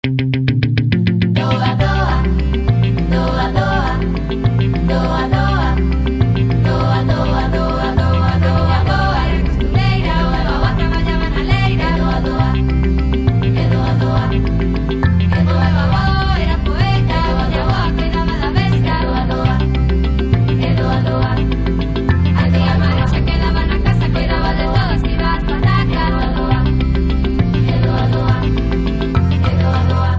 Doa, doa, doa, doa, doa, doa, doa, doa, doa, doa, doa, doa, era costureira, a avó traballaba na leira, doa, doa, e doa, doa, e doa, a avó era poeta, a avó cuidaba da bestia, doa, doa, e doa, doa, a tía María se quedaba na casa, cuidaba de todos, iba ás patacas, doa, doa, e doa, doa, e doa, doa.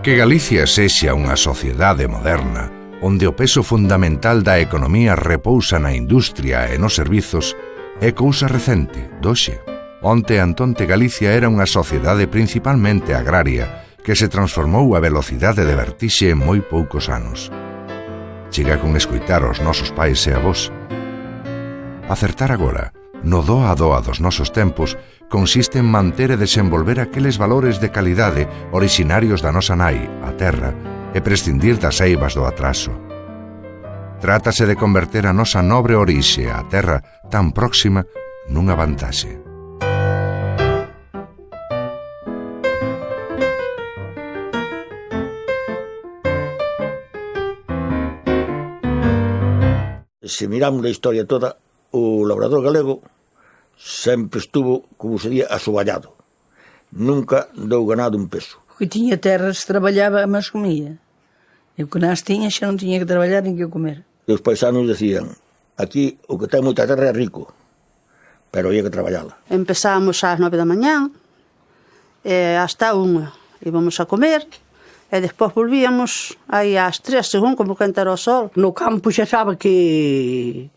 Que Galicia sexa unha sociedade moderna, onde o peso fundamental da economía repousa na industria e nos servizos, é cousa recente, doxe. Onte antonte Galicia era unha sociedade principalmente agraria, que se transformou a velocidade de vertixe en moi poucos anos. Chega con escoitar os nosos pais e avós. Acertar agora, no doa a doa dos nosos tempos, consiste en manter e desenvolver aqueles valores de calidade orixinarios da nosa nai, a terra, e prescindir das eivas do atraso. Trátase de converter a nosa nobre orixe, a terra, tan próxima, nunha vantaxe. Se miramos a historia toda, o labrador galego sempre estuvo, como se di, asoballado. Nunca dou ganado un peso. O que tiña terras traballaba, mas comía. E o que nas tiña xa non tiña que traballar nin que comer. E os paisanos decían, aquí o que ten moita terra é rico, pero había que traballala. Empezábamos ás 9 da mañán, e hasta 1 íbamos a comer, e despois volvíamos aí ás 3, según como quentara o sol. No campo xa sabe que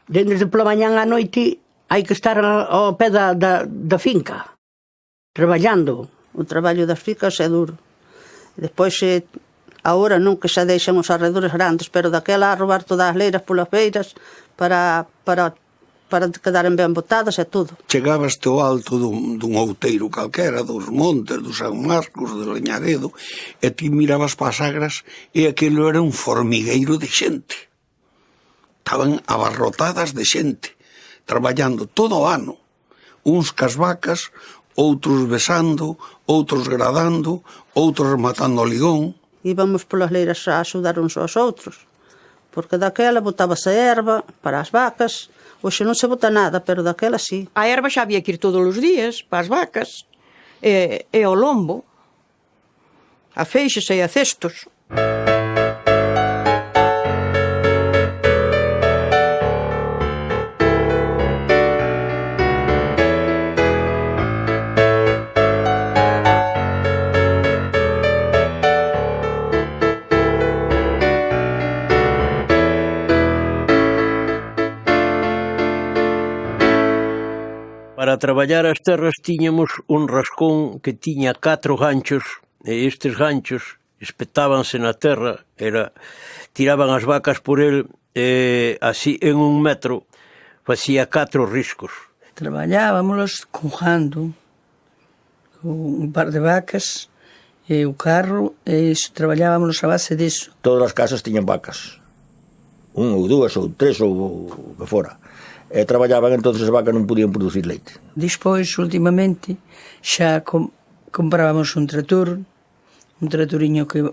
desde pola mañán á noite hai que estar ao pé da finca, traballando. O traballo das fincas é duro. E despois, agora non que xa deixan os arredores grandes, pero daquela a robar todas as leiras polas beiras para quedaren ben botadas e tudo. Chegabas ao alto dun outeiro calquera, dos montes, do San Marcos, do Leñaredo, e ti mirabas para as agras e aquilo era un formigueiro de xente. Estaban abarrotadas de xente, traballando todo o ano, uns cas vacas, outros besando, outros gradando, outros matando o ligón. Íbamos polas leiras a axudar uns aos outros, porque daquela botábase erva para as vacas. Hoxe non se bota nada, pero daquela sí. A erva xa había que ir todos os días para as vacas, e ao lombo, a feixes e a cestos. Para traballar as terras tiñamos un rascón que tiña 4 ganchos, e estes ganchos espetábanse na terra, tiraban as vacas por el, e así en 1 metro facía 4 riscos. Traballábamos cojando con un par de vacas e o carro, e traballábamos a base disso. Todas as casas tiñan vacas, 1 ou 2 ou 3 ou o que fora. E traballaban, entonces as vacas non podían producir leite. Despois, últimamente, xa comprábamos un tratoriño que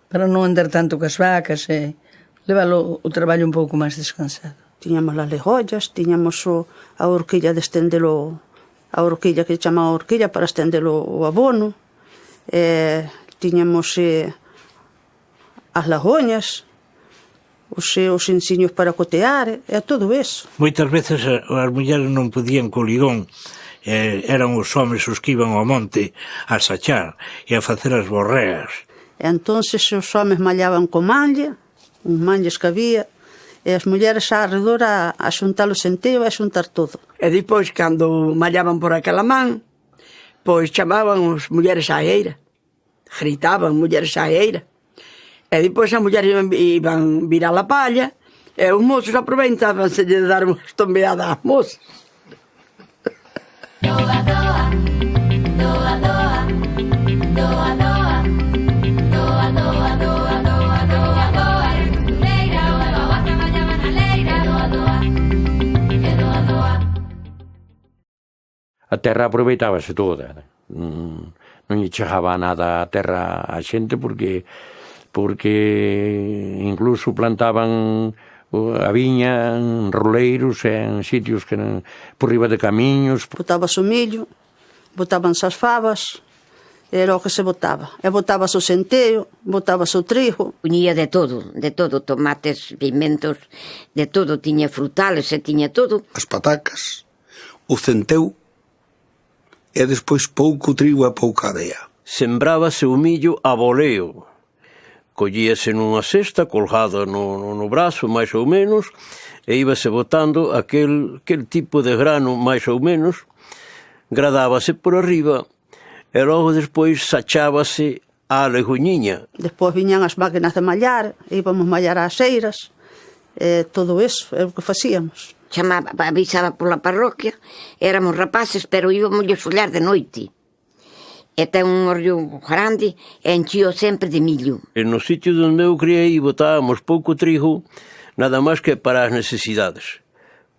para non andar tanto cas vacas e levar o traballo un pouco máis descansado. Tiñamos as legollas, tiñamos a horquilla de estendelo, a horquilla que chama a horquilla para estendelo o abono, tiñamos as lagoñas, os ensiños para cotear, e todo eso. Moitas veces as mulleres non podían co ligón, eran os homes os que iban ao monte a sachar e a facer as borreas. E entonces os homes mallaban con malla, uns malles que había, e as mulleres arredor a xuntar o centeo e a xuntar todo. E depois, cando mallaban por aquela man, pois chamaban as mulleres á eira, gritaban mulleres á eira. E depois as mulleres iban virar a palla, e os mozos aproveitabanse de dar unha estombeada ás mozas. Doa, doa, doa, doa, doa, doa, doa, doa, doa, doa, doa, doa, era costureira, a avó traballaba na leira, doa, doa, e doa, doa, a terra aproveitábase toda. Non lle chegaba nada a terra a xente porque incluso plantaban a viña en roleiros, en sitios que por riba de camiños. Botábase o millo, botábanse as fabas, era o que se botaba. E botábase o centeo, botábase o trigo. Puñía de todo, tomates, pimentos, de todo, tiña frutales e tiña todo. As patacas, o centeu e despois pouco trigo e pouca area. Sembrábase o millo a voleo. Collíase nunha cesta colgada no brazo, máis ou menos, e íbase botando aquel tipo de grano, máis ou menos, gradábase por arriba, e logo despois sachábase a leguñiña. Despois viñan as máquinas de mallar, íbamos mallar ás eiras, todo eso é o que facíamos. Avisaba pola parroquia, éramos rapaces, pero íbamos a follar de noite. E ten un orrio grande e enchío sempre de millo. E no sitio onde eu criei botábamos pouco trigo, nada máis que para as necesidades.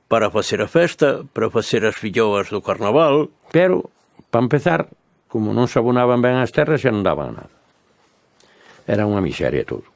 Para facer a festa, para facer as filloas do carnaval. Pero, para empezar, como non se abonaban ben as terras, xa non daban nada. Era unha miseria todo.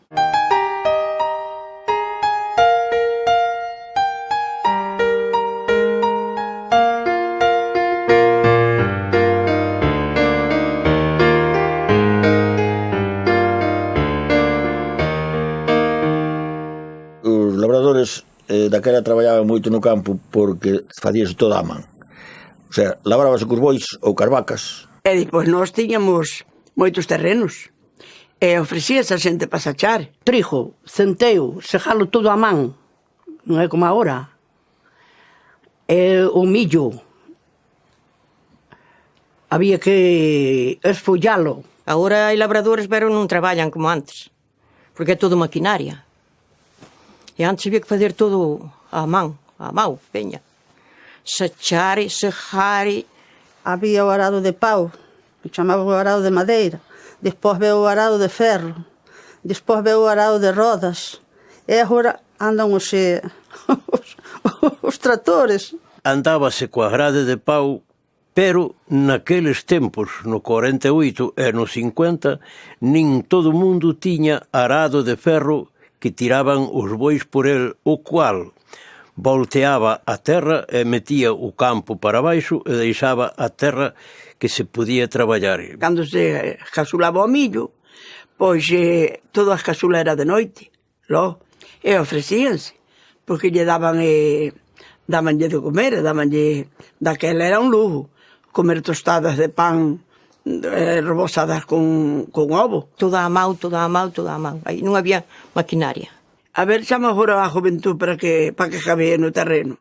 Daquela traballaban moito no campo porque facíase toda a man. O sea, labrábase cos bois ou cas vacas. E depois nós tiñamos moitos terrenos e ofrecíase a xente para sachar. Trigo, centeo, sejalo todo a man, non é como agora. E o millo, había que esfollalo. Agora hai labradores, pero non traballan como antes, porque é todo maquinaria. E antes había que fazer todo a man, peña. Sachare, sejare. Había o arado de pau, que chamaban o arado de madeira. Despois veu o arado de ferro. Despois veu o arado de rodas. E agora andan os tratores. Andábase coa grade de pau, pero naqueles tempos, no 48 e no 50, nin todo o mundo tiña arado de ferro que tiraban os bois por el, o cual volteaba a terra e metía o campo para baixo e deixaba a terra que se podía traballar. Cando se casulaba o millo, pois toda a casula era de noite, e ofrecíanse, porque lle dabanlle de comer, daquela era un lujo, comer tostadas de pan rebosadas con ovo. Toda a mau. Aí non había maquinaria. A ver, chama agora a juventud para que cabee no terreno.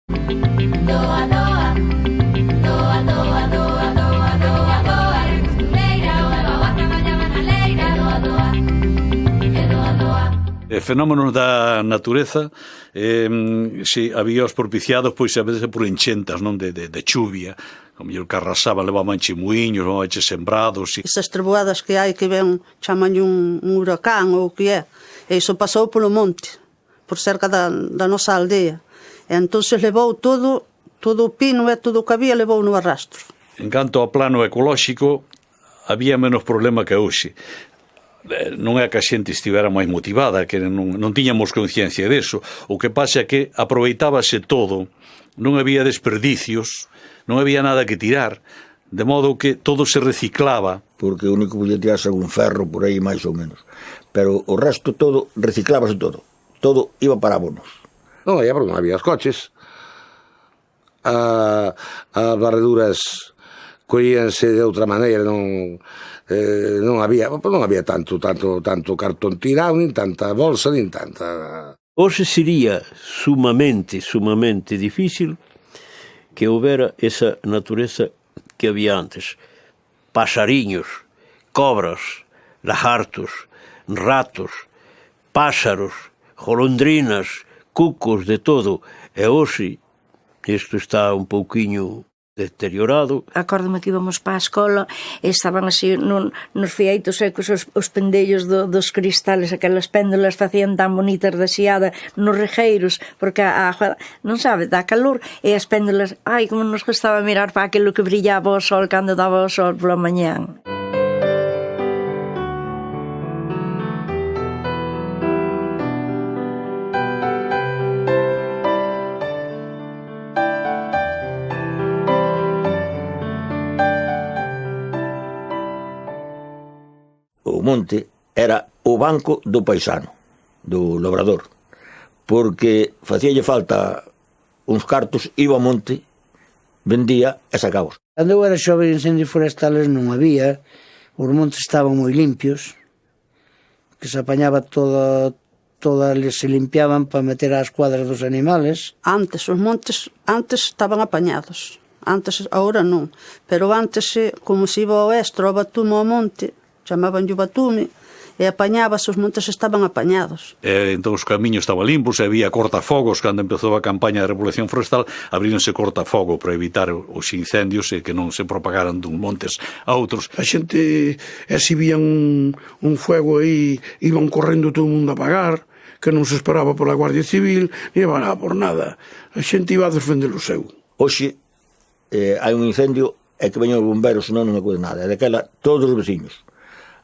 Doa, doa, doa, doa, doa, doa, doa, doa, era costureira, o levaba a traballar na leira, doa, doa, e doa, doa. Fenómenos da natureza, si había os propiciados, pois a veces por enchentas, non, de chuvia, como mellor que arrasaban, levaban chimuiños, levaban sembrados. Esas treboadas que hai que ven, chamanlle un huracán ou o que é, e iso pasou polo monte, por cerca da nosa aldea. E entonces levou todo o pino e todo o que había levou no arrastro. En canto ao plano ecolóxico, había menos problema que hoxe. Non é que a xente estivera máis motivada, que non tiñamos conciencia deso. O que pasa é que aproveitábase todo, non había desperdicios, non había nada que tirar, de modo que todo se reciclaba. Porque o único que podía tirarse algún ferro por aí máis ou menos. Pero o resto todo, reciclábase todo. Todo iba para abonos. Non había os coches. As barreduras collíanse de outra maneira, non había tanto cartón tirado, nin tanta bolsa, nin tanta... Hoxe sería sumamente difícil que houbera esa natureza que había antes. Pasariños, cobras, lagartos, ratos, páxaros, golondrinas, cucos, de todo. E hoxe isto está un pouquiño deteriorado. Acórdome que íbamos para a escola e estaban así nos fieitos secos os pendellos dos cristales, aquelas péndulas facían tan bonitas de xiada nos rejeiros, porque a agua, non sabe, dá calor, e as péndulas, ai, como nos gustaba mirar para aquilo que brillaba o sol cando daba o sol pola mañán. O monte era o banco do paisano, do labrador, porque facíalle falta uns cartos, iba ao monte, vendía e sacabos. Cando eu era xoven, incendios forestales non había, os montes estaban moi limpios, que se apañaba toda se limpiaban para meter as cuadras dos animales. Antes, os montes estaban apañados, antes, agora non, pero antes, como se iba ao estro, ao batume ao monte, chamaban o batume, e apañabas, os montes estaban apañados. Entón os camiños estaban limpos, e había cortafogos. Cando empezou a campaña de repoblación forestal, abríronse cortafogo para evitar os incendios e que non se propagaran dun montes a outros. A xente, se vían un fuego aí, iban correndo todo o mundo a apagar, que non se esperaba pola Guardia Civil, ni iba nada por nada. A xente iba a defender o seu. Hoxe hai un incendio e que veñen os bomberos, senón non acude nada. E daquela, todos os veciños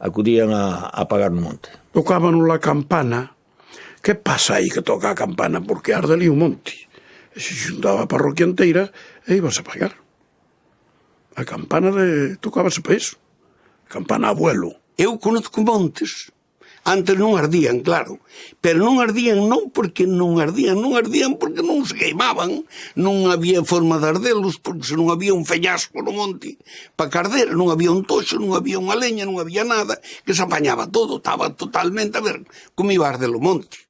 acudían a apagar no monte. Tocaban la campana. Que pasa aí que toca a campana? Porque arde ali o monte. E se xuntaba a parroquia inteira e ibas a apagar. A campana tocábase para iso. A campana abuelo. Eu conozco montes. Antes non ardían, claro, pero non ardían non porque non ardían porque non se queimaban, non había forma de ardelos, porque se non había un feñasco no monte para que ardera, non había un toxo, non había unha leña, non había nada, que se apañaba todo, estaba totalmente, a ver, como iba a arder o monte.